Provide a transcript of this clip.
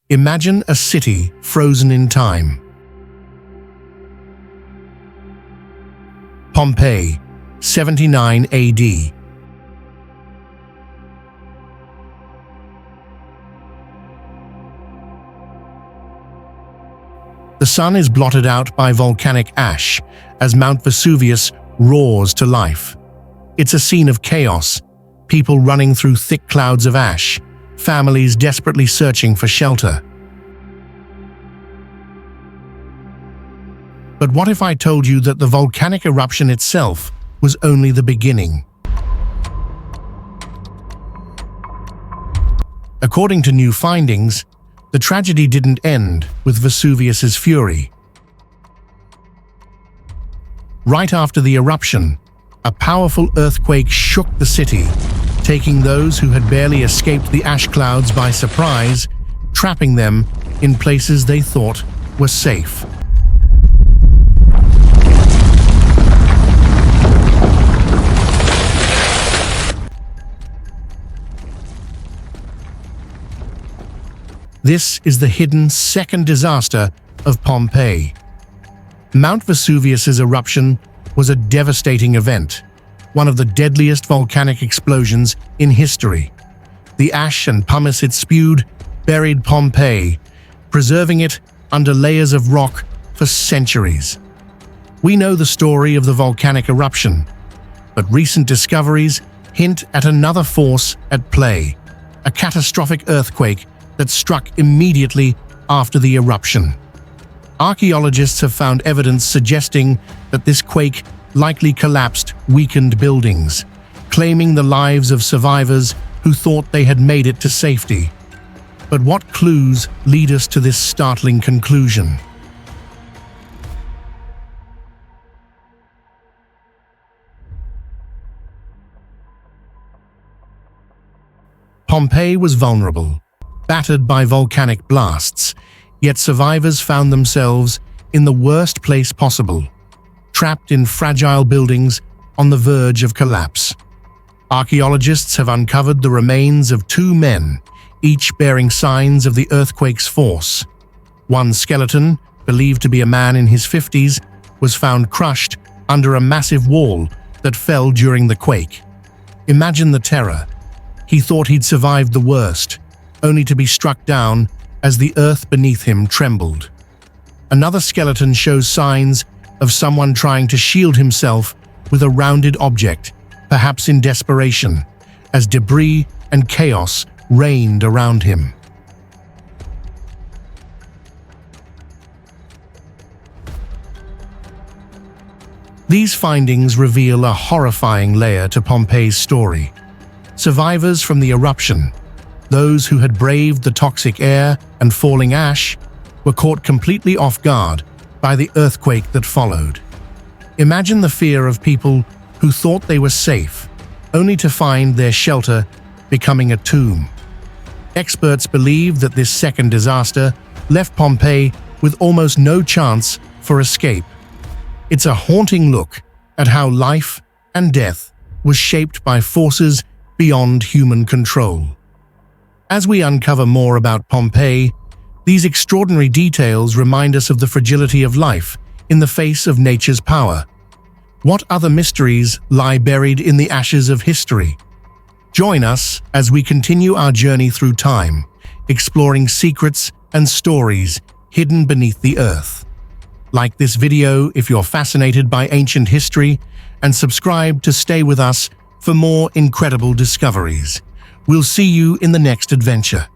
Imagine a city frozen in time. Pompeii, 79 AD. The sun is blotted out by volcanic ash as Mount Vesuvius roars to life. It's a scene of chaos, people running through thick clouds of ash, families desperately searching for shelter. But what if I told you that the volcanic eruption itself was only the beginning? According to new findings, the tragedy didn't end with Vesuvius's fury. Right after the eruption, a powerful earthquake shook the city, taking those who had barely escaped the ash clouds by surprise, trapping them in places they thought were safe. This is the hidden second disaster of Pompeii. Mount Vesuvius's eruption was a devastating event, one of the deadliest volcanic explosions in history. The ash and pumice it spewed buried Pompeii, preserving it under layers of rock for centuries. We know the story of the volcanic eruption, but recent discoveries hint at another force at play, a catastrophic earthquake that struck immediately after the eruption. Archaeologists have found evidence suggesting that this quake likely collapsed weakened buildings, claiming the lives of survivors who thought they had made it to safety. But what clues lead us to this startling conclusion? Pompeii was vulnerable, battered by volcanic blasts, yet survivors found themselves in the worst place possible, trapped in fragile buildings on the verge of collapse. Archaeologists have uncovered the remains of two men, each bearing signs of the earthquake's force. One skeleton, believed to be a man in his 50s, was found crushed under a massive wall that fell during the quake. Imagine the terror. He thought he'd survived the worst, only to be struck down as the earth beneath him trembled. Another skeleton shows signs of someone trying to shield himself with a rounded object, perhaps in desperation, as debris and chaos reigned around him. These findings reveal a horrifying layer to Pompeii's story. Survivors from the eruption, those who had braved the toxic air and falling ash, were caught completely off guard by the earthquake that followed. Imagine the fear of people who thought they were safe, only to find their shelter becoming a tomb. Experts believe that this second disaster left Pompeii with almost no chance for escape. It's a haunting look at how life and death was shaped by forces beyond human control. As we uncover more about Pompeii, these extraordinary details remind us of the fragility of life in the face of nature's power. What other mysteries lie buried in the ashes of history? Join us as we continue our journey through time, exploring secrets and stories hidden beneath the earth. Like this video if you're fascinated by ancient history, and subscribe to stay with us for more incredible discoveries. We'll see you in the next adventure.